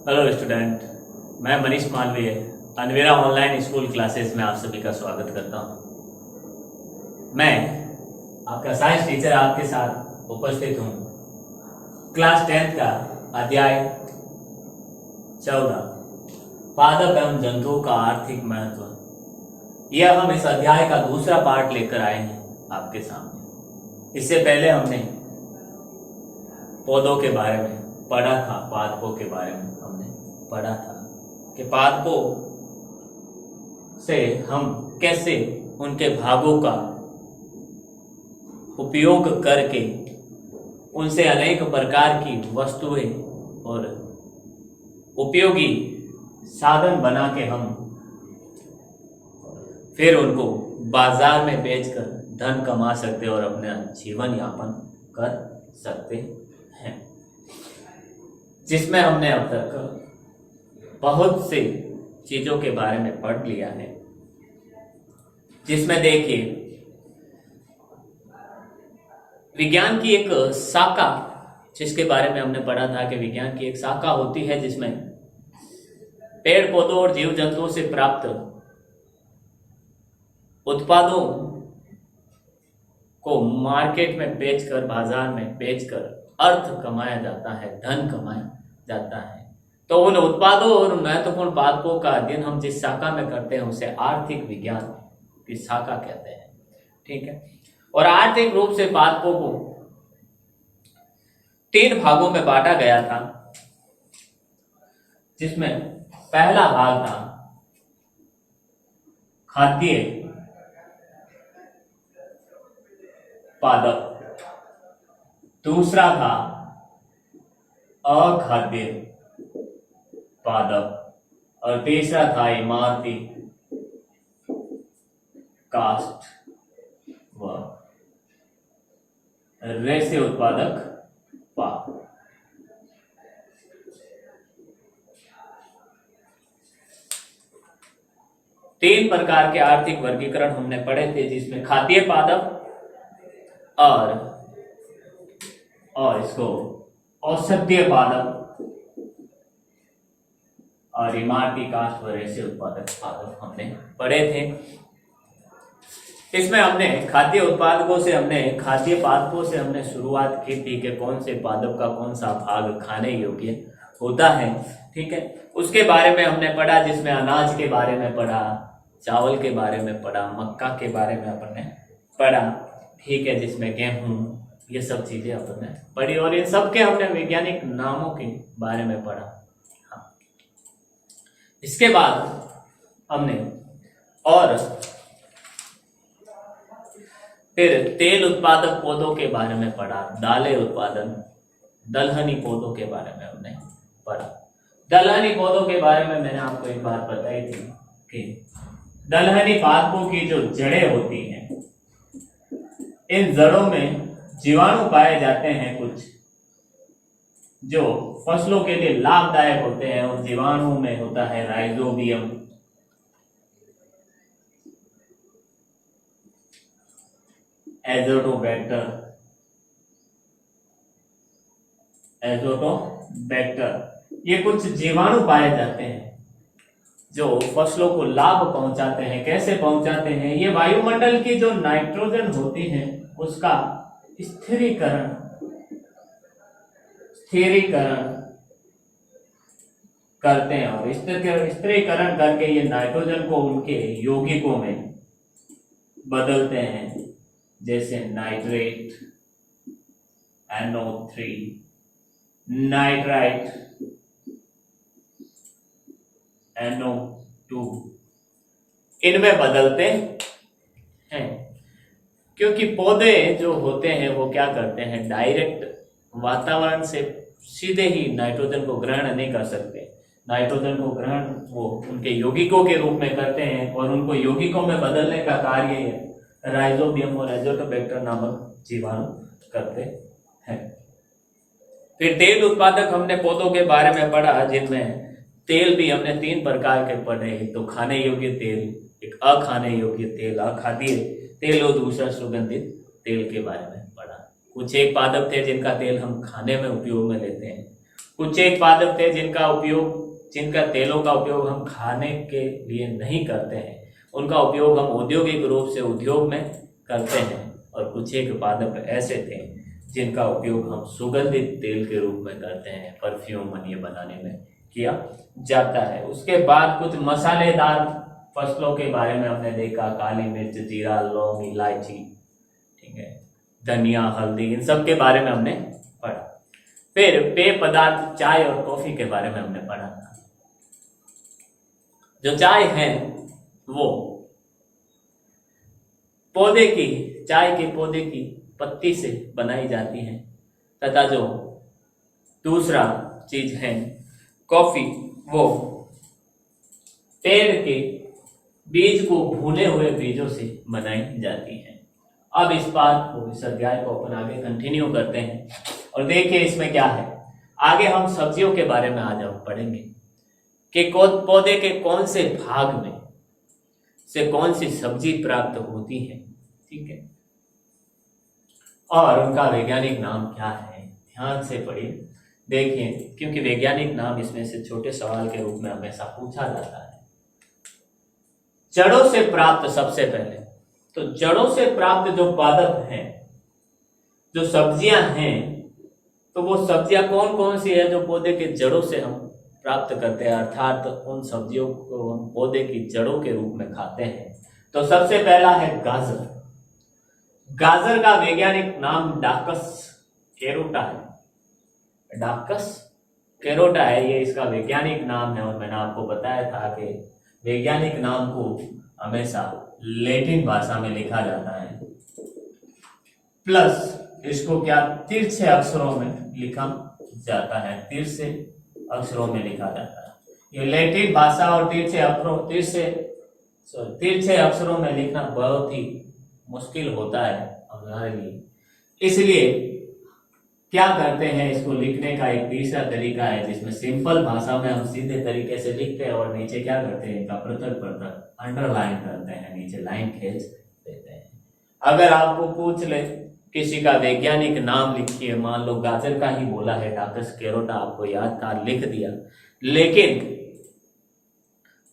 Hello student, मैं मनीष मालवीय अनवेरा online school classes में आप सभी का स्वागत करता हूं। मैं आपका साइंस टीचर आपके साथ उपस्थित हूं। क्लास 10 का अध्याय 14 पादप एवं जंतुओं का आर्थिक महत्व। यह हम इस अध्याय का दूसरा पार्ट लेकर आए हैं आपके सामने। इससे पहले हमने पौधों के बारे में पढ़ा था, पादपों के बारे में हमने पढ़ा था कि पादपों से हम कैसे उनके भागों का उपयोग करके उनसे अनेक प्रकार की वस्तुएं और उपयोगी साधन बना के हम फिर उनको बाजार में बेचकर धन कमा सकते और अपना जीवन यापन कर सकते हैं, जिसमें हमने अब तक बहुत से चीजों के बारे में पढ़ लिया है। जिसमें देखिए, विज्ञान की एक शाखा, जिसके बारे में हमने पढ़ा था कि विज्ञान की एक शाखा होती है जिसमें पेड़ पौधों और जीव जंतुओं से प्राप्त उत्पादों को मार्केट में बेचकर, बाजार में बेचकर अर्थ कमाया जाता है, धन कमाया जाता है। तो उन उत्पादों और महत्वपूर्ण पादपों का अध्ययन हम जिस शाखा में करते हैं उसे आर्थिक विज्ञान की शाखा कहते हैं। ठीक है। और आर्थिक रूप से पादपों को 3 भागों में बांटा गया था, जिसमें पहला भाग था खाद्य पादप, दूसरा था अखाद्य पादप और तीसरा था इमारती काष्ठ व रेशे उत्पादक पादप। तीन प्रकार के आर्थिक वर्गीकरण हमने पढ़े थे, जिसमें खाद्य पादप और इसको औषधीय पादप और इमारती काष्ठ व रेशे उत्पादक पादप हमने पढ़े थे। इसमें हमने खाद्य उत्पादकों से, खाद्य पादपों से हमने शुरुआत की थी कि कौन से पादप का कौन सा भाग खाने योग्य होता है। ठीक है। उसके बारे में हमने पढ़ा, जिसमें अनाज के बारे में पढ़ा, चावल के बारे में पढ़ा, मक्का के बारे में अपने पढ़ा। ठीक है। जिसमें गेहूं, ये सब चीजें अपने पढ़ी और इन सब के हमने वैज्ञानिक नामों के बारे में पढ़ा। हाँ। इसके बाद हमने और फिर तेल उत्पादक पौधों के बारे में पढ़ा, दालें उत्पादन, दलहनी पौधों के बारे में हमने पढ़ा। दलहनी पौधों के बारे में मैंने आपको एक बात बताई थी कि दलहनी पादपों की जो जड़ें होती हैं, इन जड़ों में जीवाणु पाए जाते हैं कुछ, जो फसलों के लिए लाभदायक होते हैं। और जीवाणु में होता है राइजोबियम, एजोटोबैक्टर, ये कुछ जीवाणु पाए जाते हैं जो फसलों को लाभ पहुंचाते हैं। कैसे पहुंचाते हैं? ये वायुमंडल की जो नाइट्रोजन होती है उसका स्थिरीकरण करते हैं और स्थिरीकरण करके ये नाइट्रोजन को उनके यौगिकों में बदलते हैं, जैसे नाइट्रेट, NO3, नाइट्राइट, NO2, इनमें बदलते हैं। क्योंकि पौधे जो होते हैं वो क्या करते हैं, डायरेक्ट वातावरण से सीधे ही नाइट्रोजन को ग्रहण नहीं कर सकते। नाइट्रोजन को ग्रहण वो उनके यौगिकों के रूप में करते हैं और उनको यौगिकों में बदलने का कार्य राइजोबियम और एजोटोबैक्टर नामक जीवाणु करते हैं। फिर तेल उत्पादक हमने पौधों के बारे में पढ़ा, जिनमें तेल भी हमने 3 प्रकार के पढ़े। एक तो खाने योग्य तेल, एक अखाने योग्य तेल, अखाद्य तेल, और दूसरा सुगंधित तेल के बारे में पढ़ा। कुछ एक पादप थे जिनका तेल हम खाने में उपयोग में लेते हैं, कुछ एक पादप थे जिनका तेलों का उपयोग हम खाने के लिए नहीं करते हैं, उनका उपयोग हम औद्योगिक रूप से उद्योग में करते हैं। और कुछ एक पादप ऐसे थे जिनका उपयोग हम सुगंधित तेल के रूप में करते हैं, परफ्यूम ये बनाने में किया जाता है। उसके बाद कुछ मसालेदार फसलों के बारे में हमने देखा, काली मिर्च, जीरा, लौंग, इलायची, ठीक है, धनिया, हल्दी, इन सब के बारे में हमने पढ़ा। फिर पेय पदार्थ चाय और कॉफी के बारे में हमने पढ़ा था। जो चाय है वो चाय के पौधे की पत्ती से बनाई जाती है, तथा जो दूसरा चीज है कॉफी, वो पेड़ के बीज को भुने हुए बीजों से बनाई जाती है। अब इस बात को, इस अध्याय को अपन आगे कंटिन्यू करते हैं और देखिए इसमें क्या है। आगे हम सब्जियों के बारे में आज हम पढ़ेंगे कि पौधे के कौन से भाग में से कौन सी सब्जी प्राप्त होती है, ठीक है, और उनका वैज्ञानिक नाम क्या है। ध्यान से पढ़िए, देखिए, क्योंकि वैज्ञानिक नाम इसमें से छोटे सवाल के रूप में हमेशा पूछा जाता है। जड़ों से प्राप्त, सबसे पहले तो जड़ों से प्राप्त जो पादप हैं, जो सब्जियां हैं, तो वो सब्जियां कौन कौन सी है जो पौधे के जड़ों से हम प्राप्त करते हैं, अर्थात उन सब्जियों को हम पौधे की जड़ों के रूप में खाते हैं। तो सबसे पहला है गाजर। गाजर का वैज्ञानिक नाम डाकस कैरोटा है। डाकस कैरोटा है, ये इसका वैज्ञानिक नाम है। और मैंने आपको बताया था कि वैज्ञानिक नाम को हमेशा लैटिन भाषा में लिखा जाता है, प्लस इसको क्या तिरछे अक्षरों में लिखा जाता है, तिरछे अक्षरों में लिखा जाता है। ये लैटिन भाषा और तिरछे अक्षरों में लिखना बहुत ही मुश्किल होता है हमारे लिए, इसलिए क्या करते हैं, इसको लिखने का एक तीसरा तरीका है जिसमें सिंपल भाषा में हम सीधे तरीके से लिखते हैं और नीचे क्या करते हैं, इनका पृथक अंडरलाइन करते हैं, नीचे लाइन खींच देते हैं। अगर आपको पूछ ले किसी का वैज्ञानिक नाम लिखिए, मान लो गाजर का ही बोला है डाकस कैरोटा, आपको याद था, लिख दिया, लेकिन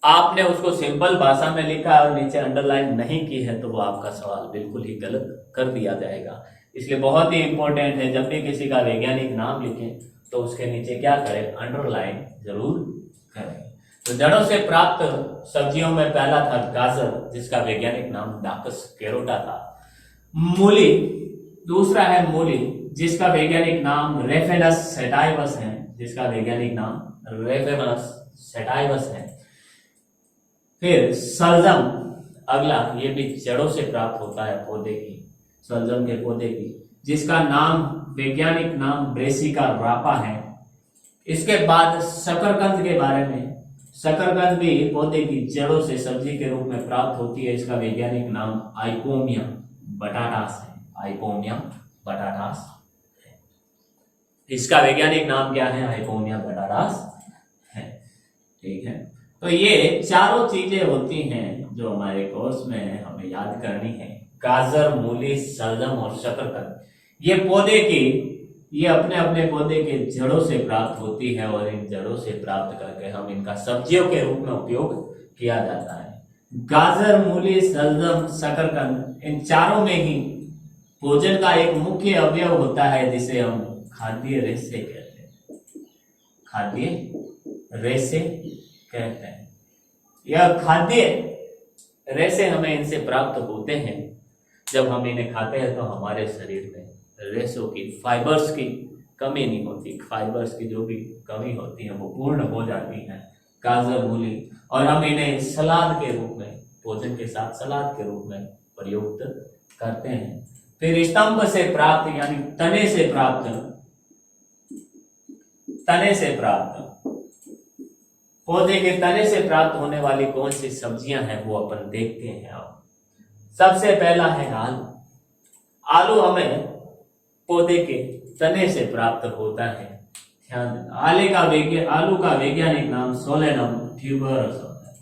आपने उसको सिंपल भाषा में लिखा और नीचे अंडरलाइन नहीं की है, तो वो आपका सवाल बिल्कुल ही गलत कर दिया जाएगा। इसलिए बहुत ही इंपॉर्टेंट है, जब भी किसी का वैज्ञानिक नाम लिखें तो उसके नीचे क्या करें, अंडरलाइन जरूर करें। तो जड़ों से प्राप्त सब्जियों में पहला था गाजर, जिसका वैज्ञानिक नाम डाकस कैरोटा था। मूली, दूसरा है मूली, जिसका वैज्ञानिक नाम रेफेनस सेटाइवस है, जिसका वैज्ञानिक नाम रेफेनस सेटाइवस है। फिर सलजम, अगला, ये भी जड़ों से प्राप्त होता है पौधे की, सलजम के पौधे की, जिसका नाम वैज्ञानिक नाम ब्रेसिका रापा है। इसके बाद शकरकंद के बारे में, शकरकंद भी पौधे की जड़ों से सब्जी के रूप में प्राप्त होती है, इसका वैज्ञानिक नाम आइपोमिया बटाटास है, आइपोमिया बटाटास है। इसका वैज्ञानिक नाम क्या है, आइपोमिया बटाटास है, ठीक है। तो ये चारों चीजें होती हैं जो हमारे कोर्स में हमें याद करनी है, गाजर, मूली, सलजम और शकरकंद। ये अपने अपने पौधे के जड़ों से प्राप्त होती है और इन जड़ों से प्राप्त करके हम इनका सब्जियों के रूप में उपयोग किया जाता है। गाजर, मूली, सलजम, शकरकंद, इन चारों में ही भोजन का एक मुख्य अवयव होता है जिसे हम खाद्य रेशे कहते हैं, खाद्य रेशे कहते हैं। यह खाद्य रेशे हमें इनसे प्राप्त होते हैं, जब हम इन्हें खाते हैं तो हमारे शरीर में रेशों की, फाइबर्स की कमी नहीं होती, फाइबर्स की जो भी कमी होती है वो पूर्ण हो जाती है, गाजर, मूली, और हम इन्हें सलाद के रूप में, भोजन के साथ सलाद के रूप में प्रयुक्त करते हैं। फिर स्तंभ से प्राप्त, यानी तने से प्राप्त पौधे के तने से प्राप्त होने वाली कौन सी सब्जियां हैं वो अपन देखते हैं। अब सबसे पहला है आलू। आलू हमें पौधे के तने से प्राप्त होता है। ध्यान देना, आलू का वैज्ञानिक नाम सोलेनम ट्यूबरोसम है,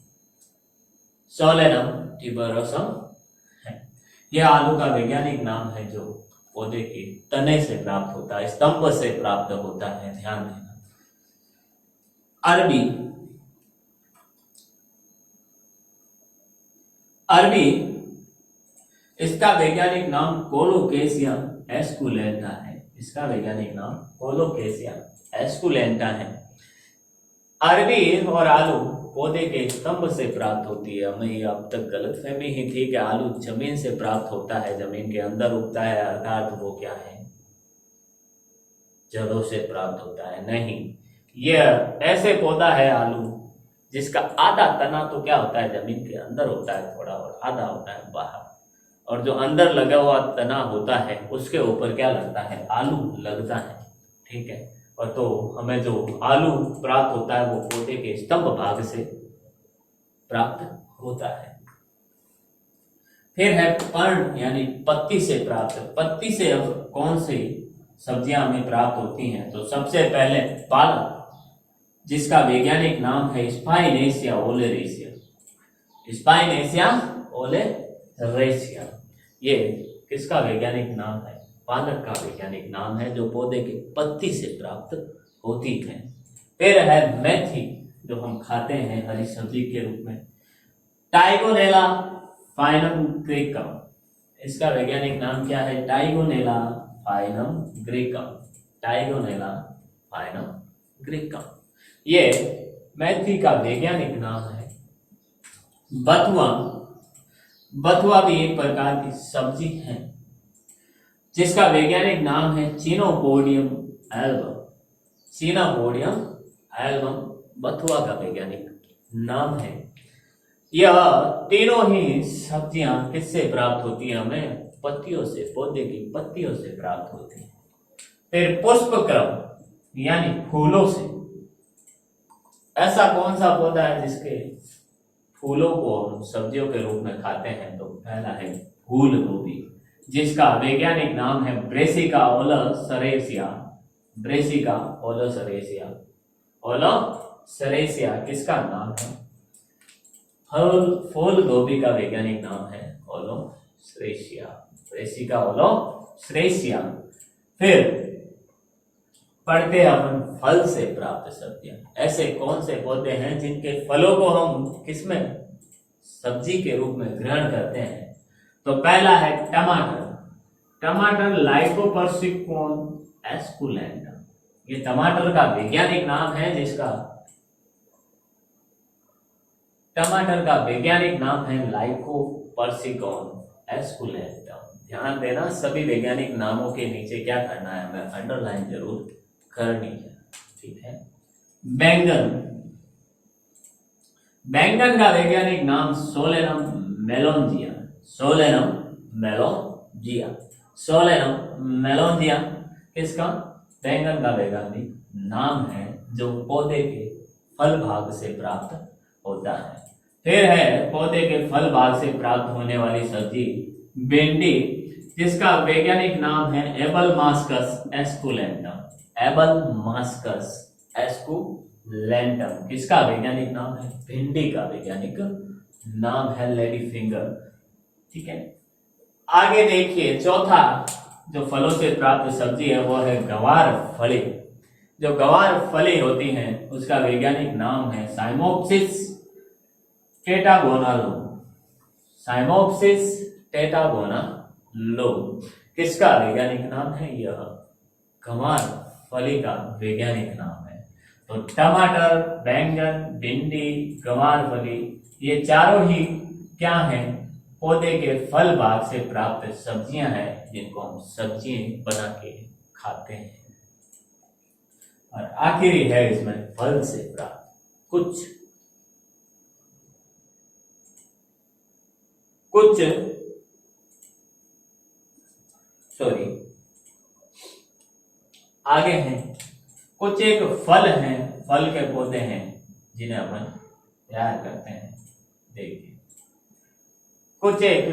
सोलेनम ट्यूबरोसम है। यह आलू का वैज्ञानिक नाम है जो पौधे के तने से प्राप्त होता है, स्तंभ से प्राप्त होता है, ध्यान देना। अरबी, अरबी इसका वैज्ञानिक नाम कोलोकेशिया एस्कुलेंटा है। इसका वैज्ञानिक नाम कोलोकेशिया एस्कुलेंटा है। अरबी और आलू पौधे के स्तंभ से प्राप्त होती है। हमें ये अब तक गलतफहमी ही थी कि आलू जमीन से प्राप्त होता है, जमीन के अंदर उगता है, अर्थात वो क्या है, जड़ों से प्राप्त होता है। नहीं, यह ऐसे पौधा है आलू जिसका आधा तना तो क्या होता है, जमीन के अंदर होता है थोड़ा, और आधा होता है बाहर। और जो अंदर लगा हुआ तना होता है उसके ऊपर क्या लगता है, आलू लगता है। ठीक है, और तो हमें जो आलू प्राप्त होता है वो पौधे के स्तंभ भाग से प्राप्त होता है। फिर है पर्ण यानी पत्ती से प्राप्त। पत्ती से अब कौन सी सब्जियां हमें प्राप्त होती हैं, तो सबसे पहले पालक जिसका वैज्ञानिक नाम है स्पाइनेसिया ओलेरेसिया। स्पाइनेसिया ओलेरेसिया ये किसका वैज्ञानिक नाम है, पालक का वैज्ञानिक नाम है, जो पौधे की पत्ती से प्राप्त होती है। फिर है मेथी जो हम खाते हैं हरी सब्जी के रूप में, टाइगोनेला फाइनम ग्रीकम। इसका वैज्ञानिक नाम क्या है, टाइगोनेला फाइनम ग्रीकम। टाइगोनेला फाइनम ग्रीकम ये मेथी का वैज्ञानिक नाम है। बथुआ, बथुआ भी एक प्रकार की सब्जी है जिसका वैज्ञानिक नाम है चिनोपोडियम एल्बम। चिनोपोडियम एल्बम बथुआ का वैज्ञानिक नाम है। यह तीनों ही सब्जियां किससे प्राप्त होती है, हमें पत्तियों से, पौधे की पत्तियों से प्राप्त होती है। फिर पुष्पक्रम यानी फूलों से। ऐसा कौन सा पौधा है जिसके फूलों को हम सब्जियों के रूप में खाते हैं, तो पहला है फूल गोभी जिसका वैज्ञानिक नाम है Brassica oleracea. Brassica oleracea, oleracea किसका नाम है, फूल गोभी का वैज्ञानिक नाम है ओलेरेसिया, ब्रेसिका ओलेरेसिया। फिर पढ़ते हैं अपन फल से प्राप्त सब्जियां। ऐसे कौन से पौधे हैं जिनके फलों को हम किसमें, सब्जी के रूप में ग्रहण करते हैं, तो पहला है टमाटर। टमाटर लाइकोपर्सिकम एस्कुलेंटा। ये टमाटर का वैज्ञानिक नाम है, जिसका टमाटर का वैज्ञानिक नाम है लाइकोपर्सिकम एस्कुलेंटा। ध्यान देना, सभी वैज्ञानिक नामों के नीचे क्या करना है, हमें अंडरलाइन जरूर करनी है। ठीक है। बैंगन, बैंगन का वैज्ञानिक नाम सोलेनम मेलोंजिया। सोलेनम मेलोंजिया, सोलेनम मेलोंजिया किसका, बैंगन का वैज्ञानिक नाम है, जो पौधे के फल भाग से प्राप्त होता है। फिर है पौधे के फल भाग से प्राप्त होने वाली सब्जी भिंडी जिसका वैज्ञानिक नाम है एबलमास्कस एस्कुलेंटम। एबलमास्कस एस्कुलेंटम किसका वैज्ञानिक नाम है, भिंडी का वैज्ञानिक नाम है लेडी फिंगर। ठीक है, आगे देखिए चौथा जो फलों से प्राप्त सब्जी है वो है गवार फली। जो गवार फली होती है उसका वैज्ञानिक नाम है साइमोप्सिस टेट्रागोनालुम। साइमोप्सिस टेट्रागोनालुम किसका वैज्ञानिक नाम है, यह गवार फली का वैज्ञानिक नाम है। तो टमाटर, बैंगन, भिंडी, गवार फली ये चारों ही क्या हैं, पौधे के फल भाग से प्राप्त सब्जियां हैं, जिनको हम सब्जी बना के खाते हैं। और आखिरी है इसमें फल से प्राप्त कुछ आगे हैं कुछ एक फल हैं, फल के पौधे हैं जिन्हें अपन तैयार करते हैं। देखिए कुछ एक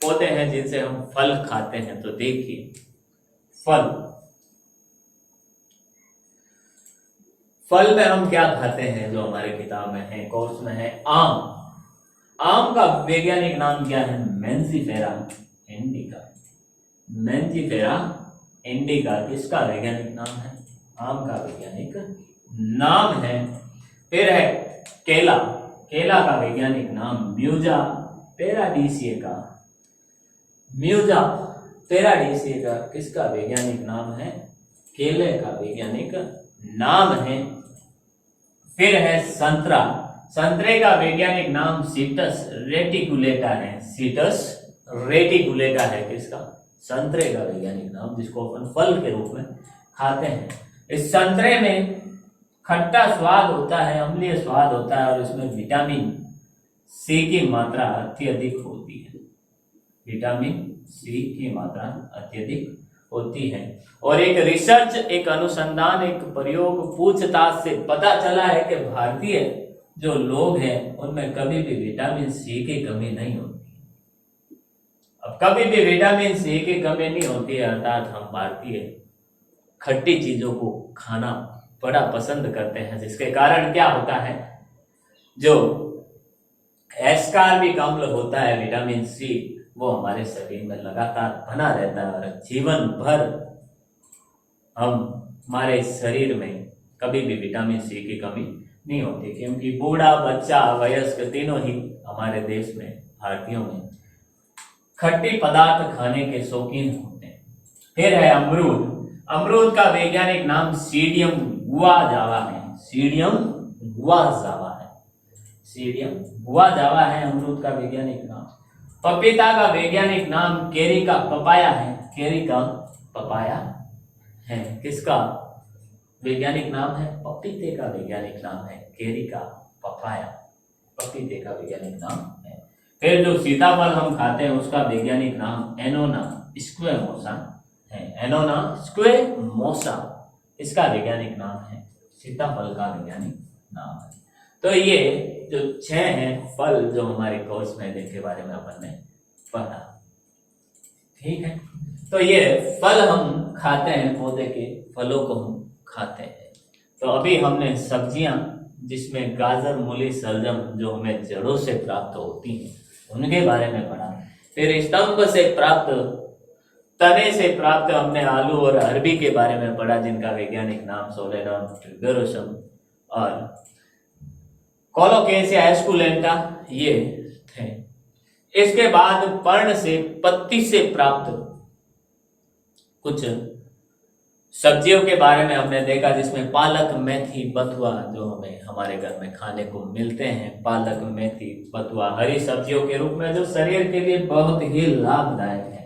पौधे हैं जिनसे हम फल खाते हैं। तो देखिए फल में हम क्या खाते हैं, जो हमारे किताब में है, कोर्स में है, आम। आम का वैज्ञानिक नाम क्या है, मेंजीफेरा इंडिका। मेंजीफेरा इंडिका किसका वैज्ञानिक नाम है, आम का वैज्ञानिक नाम है। फिर है केला, केला का वैज्ञानिक नाम म्यूजा पेराडीसिएका, म्यूजा पेराडीसिएका किसका वैज्ञानिक नाम है? केले का वैज्ञानिक नाम है। फिर है संतरा, संतरे का वैज्ञानिक नाम सीटस रेटिकुलेटा है, सीटस रेटिकुलेटा है किसका? संतरे का वैज्ञानिक नाम, जिसको अपन फल के रूप में खाते हैं। इस संतरे में खट्टा स्वाद होता है, अम्लीय स्वाद होता है और इसमें विटामिन सी की मात्रा अत्यधिक होती है, विटामिन सी की मात्रा अत्यधिक होती है। और एक रिसर्च, एक अनुसंधान, एक प्रयोग पूछताछ से पता चला है कि भारतीय जो लोग हैं उनमें कभी भी विटामिन सी की कमी नहीं होती। अब कभी भी विटामिन सी की कमी नहीं होती है, अर्थात हम भारतीय खट्टी चीजों को खाना बड़ा पसंद करते हैं, जिसके कारण क्या होता है, जो एस्कॉर्बिक अम्ल होता है, विटामिन सी, वो हमारे शरीर में लगातार बना रहता है और जीवन भर हमारे शरीर में कभी भी विटामिन सी की कमी नहीं होती, क्योंकि बूढ़ा, बच्चा, वयस्क तीनों ही हमारे देश में, भारतीयों में खट्टी पदार्थ खाने के शौकीन होते हैं। फिर है अमरूद, अमरूद का वैज्ञानिक नाम सीडियम गुआजावा है, सीडियम गुआजावा है, सीडियम गुआजावा है अमरूद का वैज्ञानिक नाम। पपीता का वैज्ञानिक नाम केरिका पपाया है, केरिका पपाया है, किसका वैज्ञानिक नाम है? पपीते का वैज्ञानिक नाम है केरिका पपाया, पपीते का वैज्ञानिक नाम है। फिर जो सीताफल हम खाते हैं उसका वैज्ञानिक नाम एनोना स्क्वेमोसा है, एनोना स्क्वेमोसा इसका वैज्ञानिक नाम है, सीताफल का वैज्ञानिक नाम है। तो ये जो 6 हैं फल जो हमारे कोर्स में जिनके बारे में अपन ने पढ़ा, ठीक है। तो ये फल हम खाते हैं, पौधे के फलों को हम खाते हैं। तो अभी हमने सब्जियां, जिसमें गाजर, मूली, शलजम जो हमें जड़ों से प्राप्त होती हैं उनके बारे में पढ़ा। फिर स्तंभ से प्राप्त, तने से प्राप्त हमने आलू और अरबी के बारे में पढ़ा, जिनका वैज्ञानिक नाम सोलेनम ट्यूबेरोसम और कोलोकेशिया एस्कुलेंटा ये थे। इसके बाद पर्ण से, पत्ती से प्राप्त कुछ सब्जियों के बारे में हमने देखा, जिसमें पालक, मेथी, बथुआ जो हमें हमारे घर में खाने को मिलते हैं, पालक, मेथी, बथुआ हरी सब्जियों के रूप में जो शरीर के लिए बहुत ही लाभदायक है,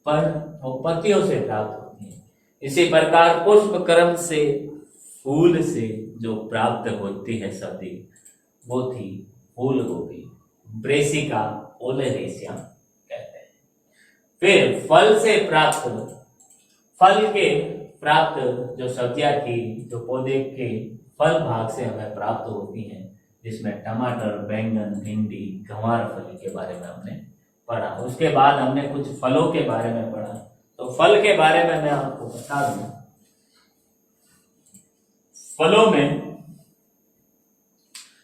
पर वो पत्तियों से प्राप्त होती है। इसी प्रकार पुष्प क्रम से, फूल से जो प्राप्त होती है सब्जी, वो थी फूल गोभी, ब्रेसिका ओलेरेसिया कहते हैं। फिर फल से प्राप्त, फल के प्राप्त जो सब्जियां थी, जो पौधे के फल भाग से हमें प्राप्त होती हैं, जिसमें टमाटर, बैंगन, भिंडी, गंवार फली के बारे में हमने पढ़ा। उसके बाद हमने कुछ फलों के बारे में पढ़ा। तो फल के बारे में मैं आपको बता दूं, फलों में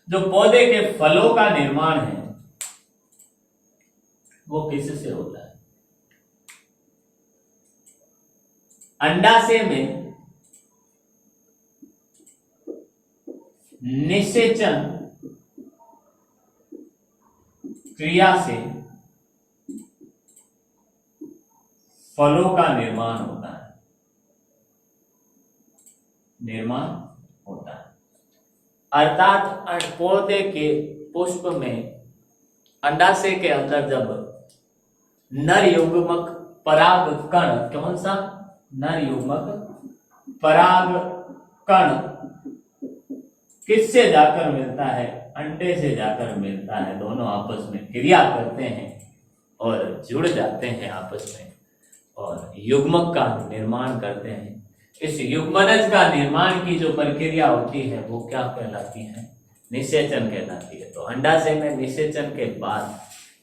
जो पौधे के फलों का निर्माण है वो किससे होता है? अंडाशय में निषेचन क्रिया से फलों का निर्माण होता है, निर्माण होता है। अर्थात पौधे के पुष्प में अंडाशय के अंदर जब नर युग्मक पराग कण, कौन सा? नर युग्मक पराग कण किससे जाकर मिलता है? अंडे से जाकर मिलता है। दोनों आपस में क्रिया करते हैं और जुड़ जाते हैं आपस में और युग्मक का निर्माण करते हैं। इस युग्मनज का निर्माण की जो प्रक्रिया होती है वो क्या कहलाती है? निषेचन कहलाती है। तो अंडाशय में निषेचन के बाद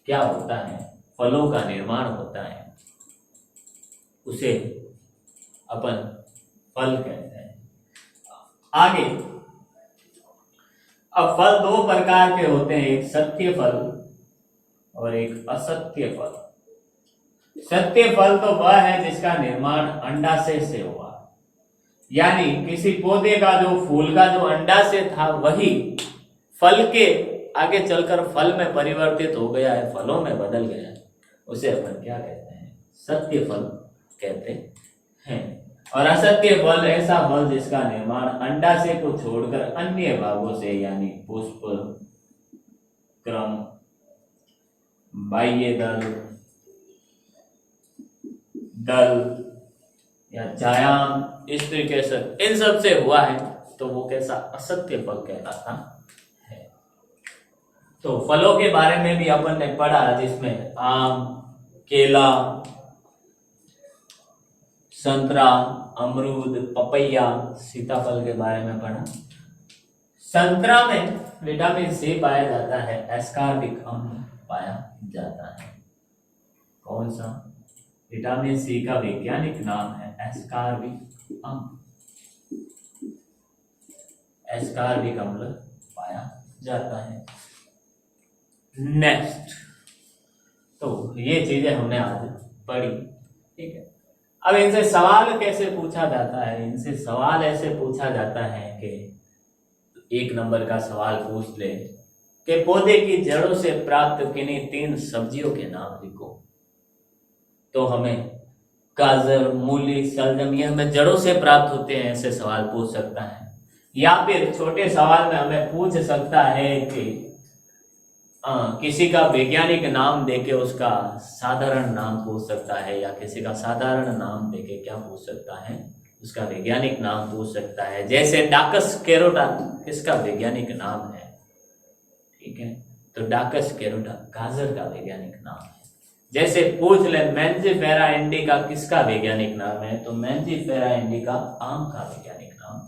क्या होता है? फलों का निर्माण होता है, उसे अपन फल कहते हैं। आगे अब फल दो प्रकार के होते हैं, एक सत्य फल और एक असत्य फल। सत्य फल तो वह है जिसका निर्माण अंडाशय से हुआ, यानी किसी पौधे का जो फूल का जो अंडाशय था वही फल के आगे चलकर फल में परिवर्तित हो गया है, फलों में बदल गया है, उसे अपन क्या कहते हैं? सत्य फल कहते हैं। और असत्य फल ऐसा फल जिसका निर्माण अंडाशय को छोड़कर अन्य भागों से यानी पुष्प, क्रम, बाह्य दल, दल या छायाम, इस तरीके से इन सब से हुआ है, तो वो कैसा? असत्य फल कहलाता है। तो फलों के बारे में भी अपन ने पढ़ा, जिसमें आम, केला, संतरा, अमरूद, पपैया, सीताफल के बारे में पढ़ा। संतरा में विटामिन सी पाया जाता है, एस्कॉर्बिक अम्ल पाया जाता है। कौन सा? विटामिन सी का वैज्ञानिक नाम है एस्कॉर्बिक अम्ल। एस्कॉर्बिक अम्ल पाया जाता है। नेक्स्ट, तो ये चीजें हमने आज पढ़ी, ठीक है। अब इनसे सवाल कैसे पूछा जाता है? इनसे सवाल ऐसे पूछा जाता है कि एक नंबर का सवाल पूछ ले कि पौधे की जड़ों से प्राप्त किन्हीं 3 सब्जियों के नाम लिखो। तो हमें गाजर, मूली, शलजम ये हमें जड़ों से प्राप्त होते हैं, ऐसे सवाल पूछ सकता है। या फिर छोटे सवाल में हमें पूछ सकता है कि किसी का वैज्ञानिक नाम देके उसका साधारण नाम पूछ सकता है, या किसी का साधारण नाम देके क्या पूछ सकता है? उसका वैज्ञानिक नाम पूछ सकता है। जैसे डाकस कैरोटा किसका वैज्ञानिक नाम है? ठीक है, तो डाकस कैरोटा गाजर का वैज्ञानिक नाम है। जैसे पूछ ले मैंजीफेरा इंडिका किसका वैज्ञानिक नाम है? तो मैंजीफेरा इंडिका आम का वैज्ञानिक नाम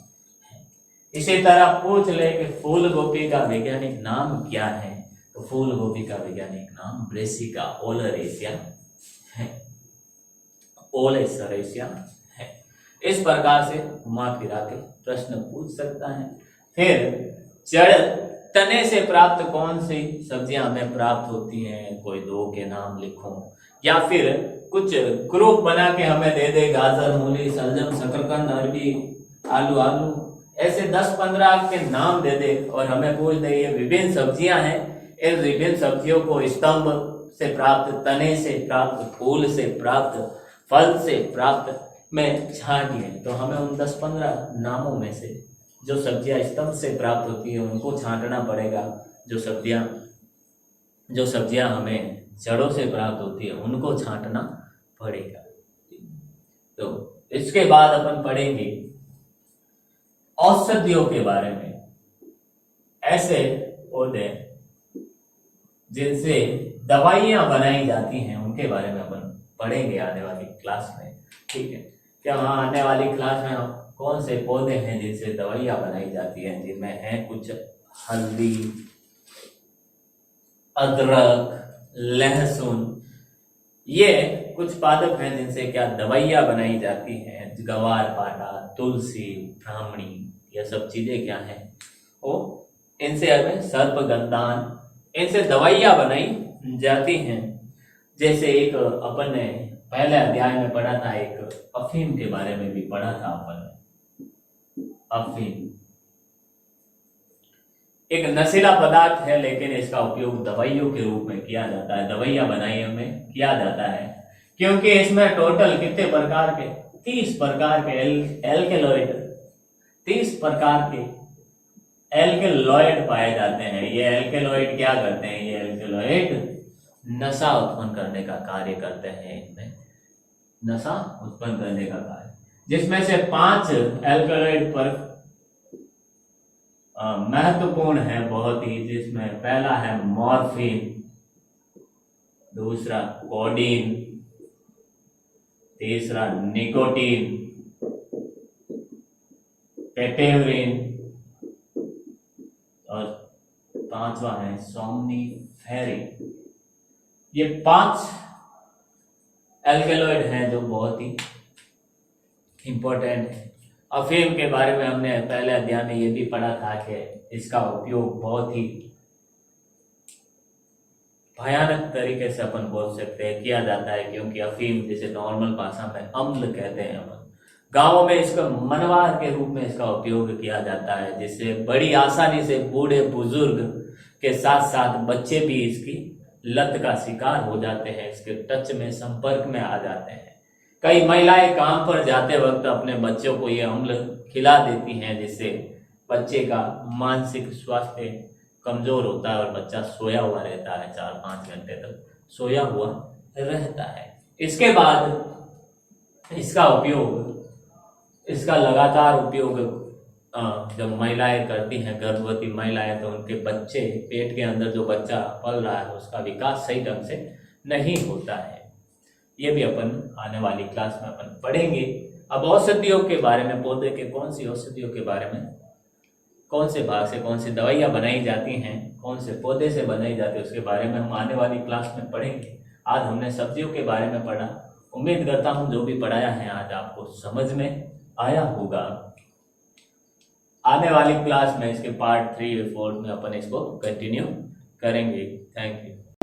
है। इसी तरह पूछ ले कि फूल गोभी का वैज्ञानिक नाम क्या है? तो फूल गोभी का वैज्ञानिक नाम ब्रेसिका ओलेरेसिया है, ओलेरेसिया है। इस प्रकार से घुमा फिरा के प्रश्न पूछ सकता है। फिर जड़ तने से प्राप्त कौन सी सब्जियां हमें प्राप्त होती हैं? कोई 2 के नाम लिखो, या फिर कुछ ग्रुप बना के हमें दे दे, गाजर, मूली, शलजम, शकरकंद, अरबी, आलू, ऐसे 10-15 के नाम दे दे और हमें पूछ दे ये विभिन्न सब्जियां हैं, इन विभिन्न सब्जियों को स्तंभ से प्राप्त, तने से प्राप्त, फूल से प्राप्त, फल से प्राप्त में छांटिए। तो हमें उन 10-15 नामों में से जो सब्जियां स्तंभ से प्राप्त होती है उनको छांटना पड़ेगा, जो सब्जियां हमें जड़ों से प्राप्त होती है उनको छांटना पड़ेगा। तो इसके बाद अपन पढ़ेंगे औषधियों के बारे में, ऐसे पौधे जिनसे दवाइयां बनाई जाती हैं उनके बारे में अपन पढ़ेंगे आने वाली क्लास में, ठीक है। क्या वहाँ आने वाली क्लास में कौन से पौधे हैं जिनसे दवाइयां बनाई जाती हैं, जिनमें है कुछ हल्दी, अदरक, लहसुन, ये कुछ पादप हैं जिनसे क्या दवाइयां बनाई जाती हैं। गवार पाटा, तुलसी, ब्राह्मणी, ये सब चीजें क्या हैं? वो इनसे हमें सर्पगंधान, इनसे दवाइयां बनाई जाती हैं। जैसे एक अपन ने पहले अध्याय में पढ़ा था, एक अफीम के बारे में भी पढ़ा था अपन ने। अफीम एक नशीला पदार्थ है, लेकिन इसका उपयोग दवाइयों के रूप में किया जाता है, दवाइयां बनाने में किया जाता है, क्योंकि इसमें टोटल कितने प्रकार के? 30 प्रकार के एल्केलॉइड, 30 प्रकार के एल्केलॉइड पाए जाते हैं। ये एल्केलॉइड क्या करते हैं? ये एल्केलॉइड नशा उत्पन्न करने का कार्य करते हैं। इनमें नशा उत्पन्न करने का कार्य, जिसमें से 5 एल्केलॉइड पर महत्वपूर्ण है बहुत ही, जिसमें पहला है मॉर्फिन, दूसरा कोडीन, तीसरा निकोटीन, पेपेवरिन और 5वां है सोमनिफेरिन। ये 5 एल्केलॉइड हैं जो बहुत ही इंपॉर्टेंट है। अफीम के बारे में हमने पहले अध्याय में ये भी पढ़ा था कि इसका उपयोग बहुत ही भयानक तरीके से अपन बोल सकते हैं किया जाता है, क्योंकि अफीम जैसे नॉर्मल भाषा में अम्ल कहते हैं अपन, गांवों में इसको मनवार के रूप में इसका उपयोग किया जाता है, जिससे बड़ी आसानी से बूढ़े बुजुर्ग के साथ साथ बच्चे भी इसकी लत का शिकार हो जाते हैं, इसके टच में संपर्क में आ जाते हैं। कई महिलाएं काम पर जाते वक्त अपने बच्चों को ये अम्ल खिला देती हैं, जिससे बच्चे का मानसिक स्वास्थ्य कमजोर होता है और बच्चा सोया हुआ रहता है, 4-5 घंटे तक सोया हुआ रहता है। इसके बाद इसका उपयोग, इसका लगातार उपयोग जब महिलाएं करती हैं, गर्भवती महिलाएं, तो उनके बच्चे, पेट के अंदर जो बच्चा पल रहा है उसका विकास सही ढंग से नहीं होता है। ये भी अपन आने वाली क्लास में अपन पढ़ेंगे। अब औषधियों के बारे में, पौधे के कौन सी औषधियों के बारे में, कौन से भाग से कौन सी दवाइयाँ बनाई जाती हैं, कौन से पौधे से बनाई जाती है, उसके बारे में हम आने वाली क्लास में पढ़ेंगे। आज हमने सब्जियों के बारे में पढ़ा। उम्मीद करता हूँ जो भी पढ़ाया है आज आपको समझ में आया होगा। आने वाली क्लास में इसके पार्ट 3 और 4 में अपन इसको कंटिन्यू करेंगे। Thank you.